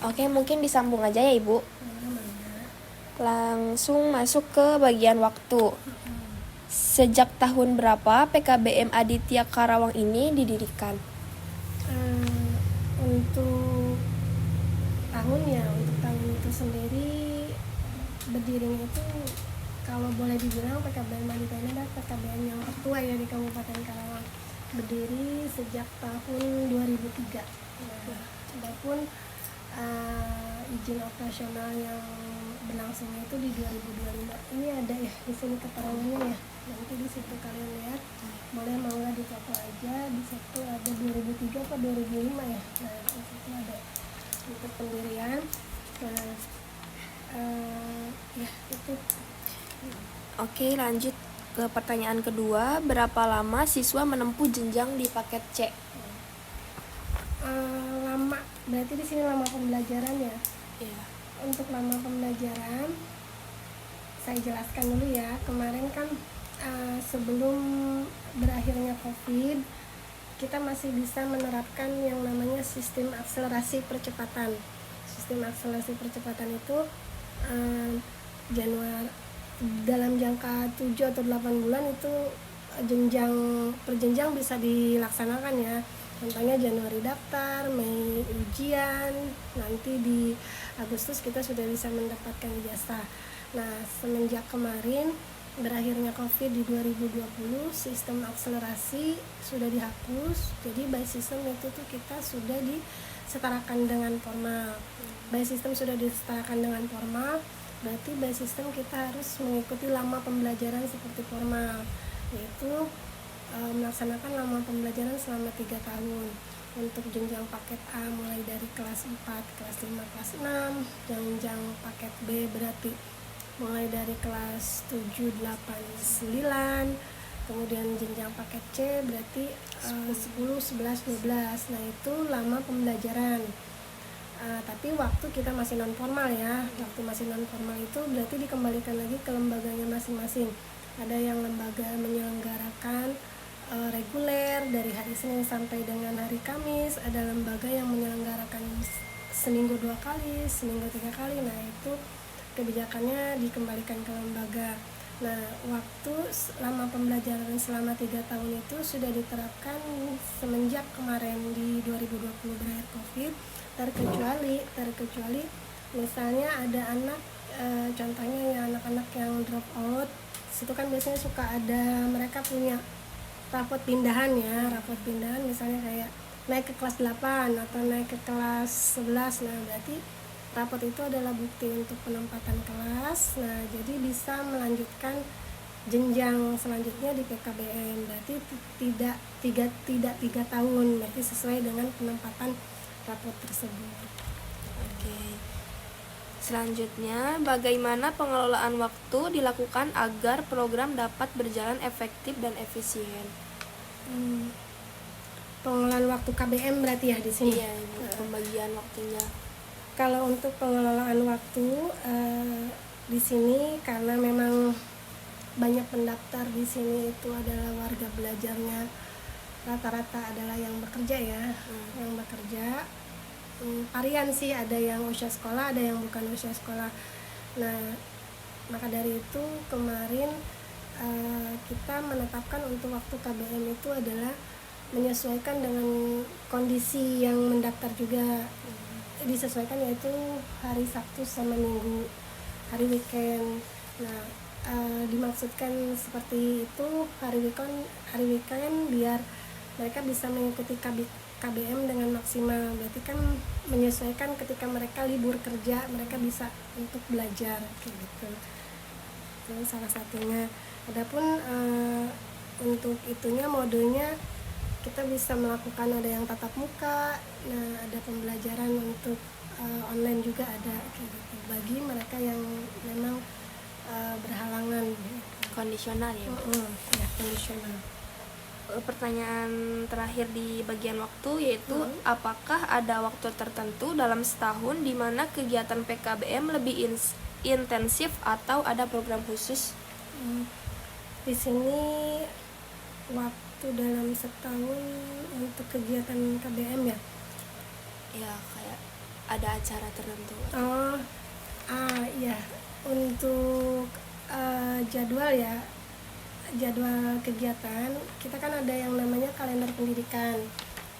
Oke, mungkin disambung aja ya Ibu. Langsung masuk ke bagian waktu. Sejak tahun berapa PKBM Aditya Karawang ini didirikan? Untuk tahun itu sendiri berdirinya itu kalau boleh dibilang PKBM Aditya ini adalah PKBM yang tertua ya di Kabupaten Karawang. Berdiri sejak tahun 2003. Nah, adapun izin operasional yang berlangsungnya itu di 2025. Ini ada ya di sini keterangannya ya. Nanti di situ kalian lihat. Boleh mau nggak difoto aja. Di situ ada 2003 atau 2005 ya. Nah, di situ ada untuk pendirian. Nah, ya itu. Oke, lanjut ke pertanyaan kedua. Berapa lama siswa menempuh jenjang di paket C? Lama, berarti di sini lama pembelajaran ya. Iya. Untuk lama pembelajaran saya jelaskan dulu ya. Kemarin kan sebelum berakhirnya COVID, kita masih bisa menerapkan yang namanya sistem akselerasi percepatan. Sistem akselerasi percepatan itu Januari dalam jangka 7 atau 8 bulan itu jenjang per jenjang bisa dilaksanakan ya. Contohnya Januari daftar, Mei ujian, nanti di Agustus kita sudah bisa mendapatkan ijazah. Nah, semenjak kemarin berakhirnya COVID di 2020, sistem akselerasi sudah dihapus. Jadi by system itu tuh kita sudah disetarakan dengan formal. By system sudah disetarakan dengan formal, berarti by system kita harus mengikuti lama pembelajaran seperti formal, yaitu melaksanakan lama pembelajaran selama 3 tahun. Untuk jenjang paket A mulai dari kelas 4, kelas 5, kelas 6, jenjang paket B berarti mulai dari kelas 7, 8, 9, kemudian jenjang paket C berarti 10, 11, 12. Nah, itu lama pembelajaran. Tapi waktu kita masih non formal ya. Waktu masih non formal itu berarti dikembalikan lagi ke lembaganya masing-masing. Ada yang lembaga menyelenggarakan reguler dari hari Senin sampai dengan hari Kamis, ada lembaga yang menyelenggarakan seminggu 2 kali, seminggu 3 kali. Nah, itu kebijakannya dikembalikan ke lembaga. Nah, waktu lama pembelajaran selama 3 tahun itu sudah diterapkan semenjak kemarin di 2020 berakhir COVID, terkecuali misalnya ada anak contohnya ya anak-anak yang drop out, situ kan biasanya suka ada mereka punya rapot pindahan ya, rapot pindahan misalnya kayak naik ke kelas 8 atau naik ke kelas 11. Nah, berarti rapot itu adalah bukti untuk penempatan kelas. Nah, jadi bisa melanjutkan jenjang selanjutnya di PKBM. Berarti tidak 3 tahun, berarti sesuai dengan penempatan rapot tersebut. Oke. Selanjutnya, bagaimana pengelolaan waktu dilakukan agar program dapat berjalan efektif dan efisien? Pengelolaan waktu KBM berarti ya di sini. Iya, Ibu, pembagian waktunya. Kalau untuk pengelolaan waktu di sini karena memang banyak pendaftar di sini itu adalah warga belajarnya rata-rata adalah yang bekerja ya, yang bekerja. Varian sih, ada yang usia sekolah, ada yang bukan usia sekolah. Nah, maka dari itu kemarin kita menetapkan untuk waktu KBM itu adalah menyesuaikan dengan kondisi yang mendaftar juga. Disesuaikan yaitu hari Sabtu sama Minggu, hari weekend. Nah, dimaksudkan seperti itu hari weekend biar mereka bisa mengikuti KBM dengan maksimal. Berarti kan menyesuaikan ketika mereka libur kerja, mereka bisa untuk belajar kayak gitu. Itu salah satunya. Adapun untuk itunya modenya kita bisa melakukan ada yang tatap muka. Nah, ada pembelajaran untuk online juga ada kayak gitu bagi mereka yang memang berhalangan. Kondisional ya, Bu? Ya, kondisional. Pertanyaan terakhir di bagian waktu yaitu apakah ada waktu tertentu dalam setahun di mana kegiatan PKBM lebih intensif atau ada program khusus? Di sini waktu dalam setahun untuk kegiatan KBM ya. Ya, kayak ada acara tertentu? Oh, iya. Untuk jadwal ya, jadwal kegiatan kita kan ada yang namanya kalender pendidikan.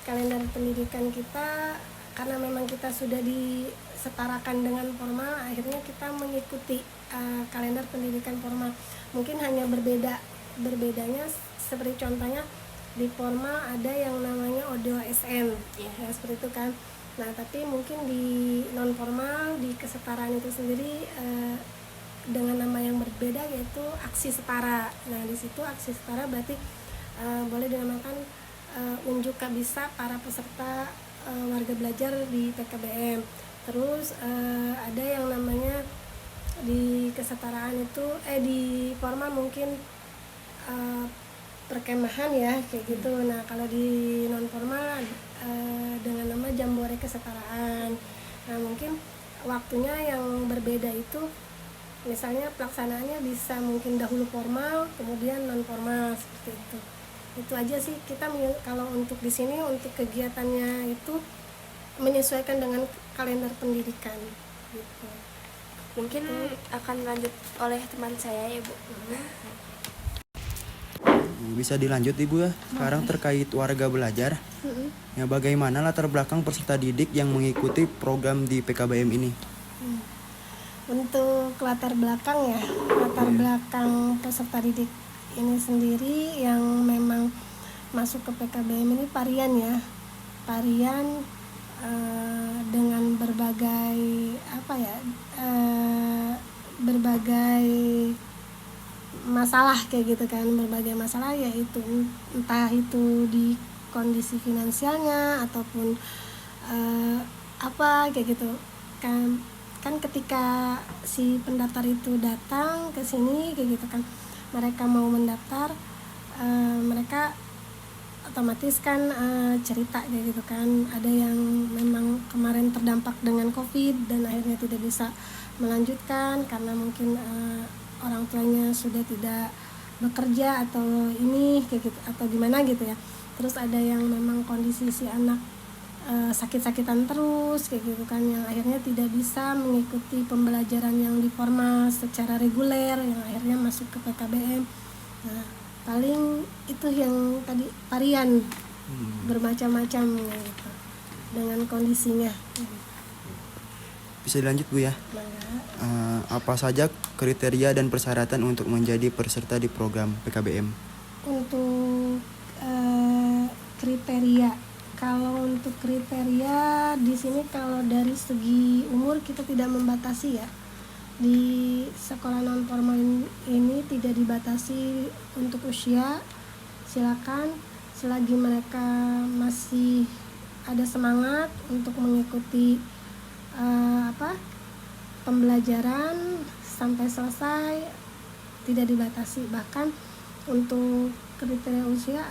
Kalender pendidikan kita karena memang kita sudah disetarakan dengan formal, akhirnya kita mengikuti kalender pendidikan formal. Mungkin hanya berbedanya seperti contohnya di formal ada yang namanya ODOSN, ya seperti itu kan. Nah, tapi mungkin di non formal di kesetaraan itu sendiri dengan nama yang berbeda, yaitu aksi setara. Nah, di situ aksi setara berarti boleh dinamakan unjuk kabisa para peserta warga belajar di PKBM. Terus ada yang namanya di kesetaraan itu di formal mungkin perkemahan ya kayak gitu. Nah, kalau di non formal dengan nama Jambore Kesetaraan. Nah, mungkin waktunya yang berbeda itu, misalnya pelaksanaannya bisa mungkin dahulu formal kemudian non formal seperti itu. Itu aja sih kita kalau untuk di sini untuk kegiatannya itu menyesuaikan dengan kalender pendidikan gitu. Mungkin akan lanjut oleh teman saya ya Bu. Bisa dilanjut Ibu ya. Sekarang terkait warga belajar. Ya, bagaimana latar belakang peserta didik yang mengikuti program di PKBM ini? Untuk latar belakang ya, latar belakang peserta didik ini sendiri yang memang masuk ke PKBM ini varian ya, varian dengan berbagai berbagai masalah kayak gitu kan, berbagai masalah, yaitu entah itu di kondisi finansialnya ataupun kayak gitu kan ketika si pendaftar itu datang ke sini kayak gitu kan, mereka mau mendaftar, mereka otomatis kan cerita kayak gitu kan. Ada yang memang kemarin terdampak dengan COVID dan akhirnya tidak bisa melanjutkan karena mungkin orang tuanya sudah tidak bekerja atau ini kayak gitu atau gimana gitu ya. Terus ada yang memang kondisi si anak sakit-sakitan terus kayak gitu kan, yang akhirnya tidak bisa mengikuti pembelajaran yang di formal secara reguler, yang akhirnya masuk ke PKBM. Nah, paling itu yang tadi varian bermacam-macam gitu dengan kondisinya. Bisa dilanjut Bu ya. Apa saja kriteria dan persyaratan untuk menjadi peserta di program PKBM? Untuk kriteria, kalau untuk kriteria di sini kalau dari segi umur kita tidak membatasi ya. Di sekolah non formal ini tidak dibatasi untuk usia. Silakan selagi mereka masih ada semangat untuk mengikuti pembelajaran sampai selesai, tidak dibatasi. Bahkan untuk kriteria usia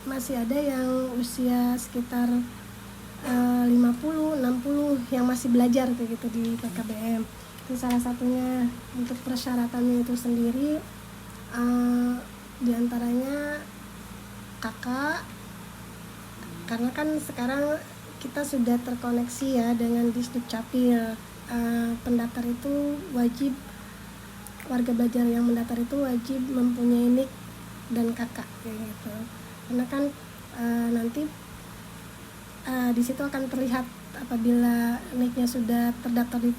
masih ada yang usia sekitar 50, 60 yang masih belajar kayak gitu di PKBM. Itu salah satunya. Untuk persyaratannya itu sendiri diantaranya kakak, karena kan sekarang kita sudah terkoneksi ya dengan Disduk Capil. Pendaftar itu wajib, warga belajar yang mendaftar itu wajib mempunyai NIK dan kakak kayak gitu. Karena kan nanti di situ akan terlihat apabila NIK-nya sudah terdaftar di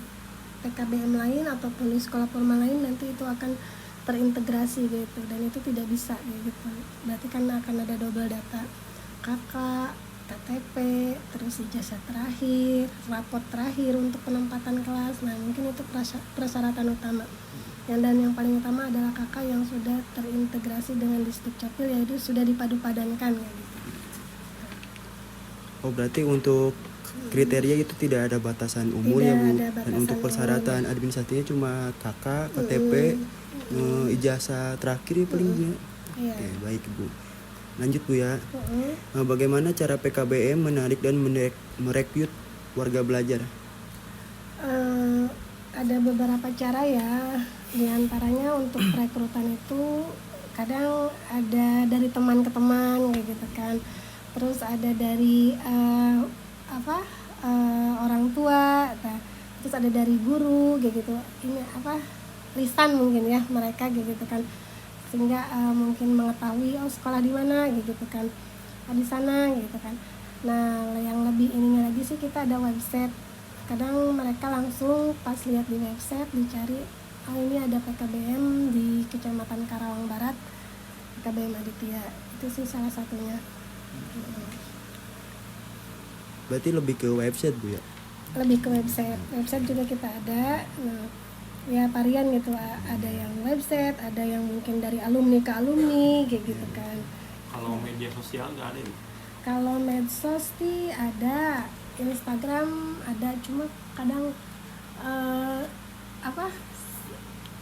PKBM lain ataupun di sekolah formal lain, nanti itu akan terintegrasi gitu, dan itu tidak bisa gitu. Berarti kan akan ada double data, kakak, KTP, terus ijazah terakhir, raport terakhir untuk penempatan kelas. Nah, mungkin itu persyaratan utama. Dan yang paling utama adalah kakak yang sudah terintegrasi dengan Disduk Capil, yaitu sudah dipadu-padankan ya gitu. Oh, berarti untuk kriteria itu tidak ada batasan umur ya Bu. Dan untuk persyaratan administratifnya cuma kakak, KTP, ijazah terakhir ya paling ya. Iya. Oke, baik Bu. Lanjut Bu ya. Bagaimana cara PKBM menarik dan merekrut warga belajar? Ada beberapa cara ya. Di antaranya untuk perekrutan itu kadang ada dari teman ke teman kayak gitu kan. Terus ada dari orang tua terus ada dari guru kayak gitu, ini lisan mungkin ya mereka kayak gitu kan, sehingga mungkin mengetahui sekolah di mana gitu kan, di sana gitu kan. Nah yang lebih ininya lagi sih, kita ada website, kadang mereka langsung pas lihat di website dicari, ini ada PKBM di Kecamatan Karawang Barat, PKBM Aditya, itu sih salah satunya. Berarti lebih ke website Bu ya? Lebih ke website juga kita ada. Nah, ya varian gitu, ada yang website, ada yang mungkin dari alumni ke alumni kayak gitu kan. Kalau media sosial nggak ada nih? Kalau medsos sih ada, Instagram ada, cuma kadang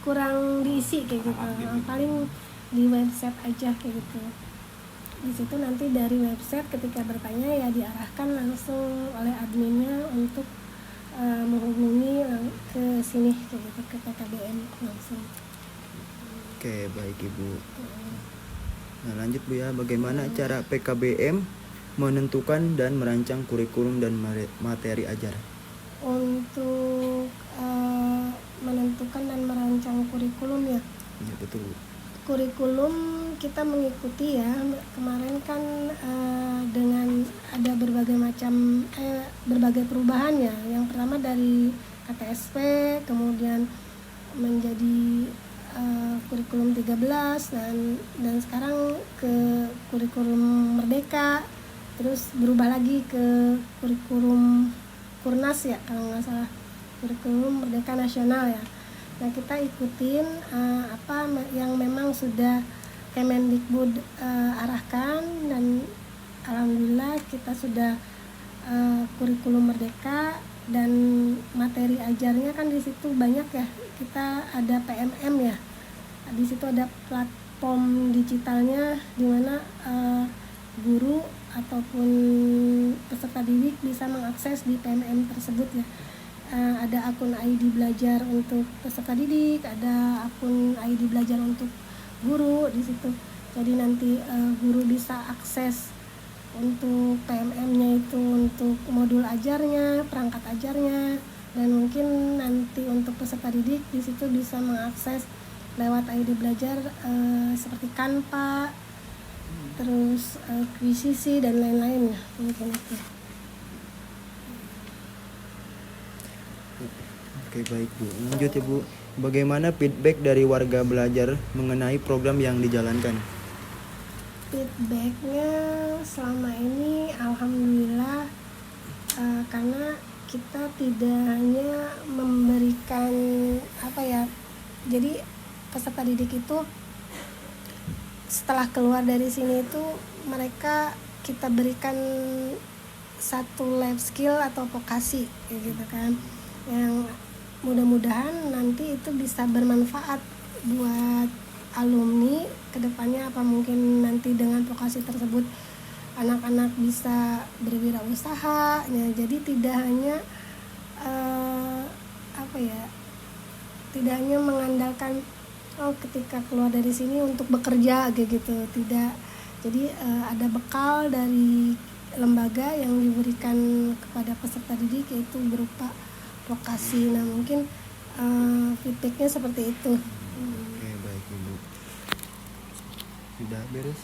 kurang diisi kayak gitu. Paling di website aja kayak gitu. Di situ nanti dari website ketika bertanya ya diarahkan langsung oleh adminnya untuk menghubungi ke sini kayak gitu, ke PKBM langsung. Oke, baik Ibu. Nah lanjut Bu ya, bagaimana cara PKBM menentukan dan merancang kurikulum dan materi ajaran? Untuk menentukan dan merancang kurikulum ya. Ya betul. Kurikulum kita mengikuti ya, kemarin kan dengan ada berbagai macam berbagai perubahan ya. Yang pertama dari KTSP, kemudian menjadi kurikulum 13 dan sekarang ke kurikulum Merdeka, terus berubah lagi ke kurikulum Kurnas ya kalau nggak salah, kurikulum Merdeka Nasional ya. Nah kita ikutin apa yang memang sudah Kemendikbud arahkan, dan alhamdulillah kita sudah kurikulum Merdeka, dan materi ajarnya kan di situ banyak ya. Kita ada PMM ya, di situ ada platform digitalnya di mana guru ataupun peserta didik bisa mengakses di PMM tersebut ya. Ada akun ID belajar untuk peserta didik, ada akun ID belajar untuk guru di situ. Jadi nanti guru bisa akses untuk PMM-nya itu untuk modul ajarnya, perangkat ajarnya, dan mungkin nanti untuk peserta didik di situ bisa mengakses lewat ID belajar seperti Canva, terus QCC dan lain-lain ya, mungkin itu. Oke baik Bu, lanjut ya Bu. Bagaimana feedback dari warga belajar mengenai program yang dijalankan? Feedbacknya selama ini alhamdulillah, karena kita tidak hanya memberikan jadi peserta didik itu setelah keluar dari sini itu mereka kita berikan satu life skill atau vokasi gitu kan, yang mudah-mudahan nanti itu bisa bermanfaat buat alumni kedepannya, apa mungkin nanti dengan vokasi tersebut anak-anak bisa berwirausaha ya. Jadi tidak hanya tidak hanya mengandalkan ketika keluar dari sini untuk bekerja gitu, tidak. Jadi ada bekal dari lembaga yang diberikan kepada peserta didik, yaitu berupa vokasi. Nah mungkin feedbacknya seperti itu. Oke baik Ibu. Sudah beres?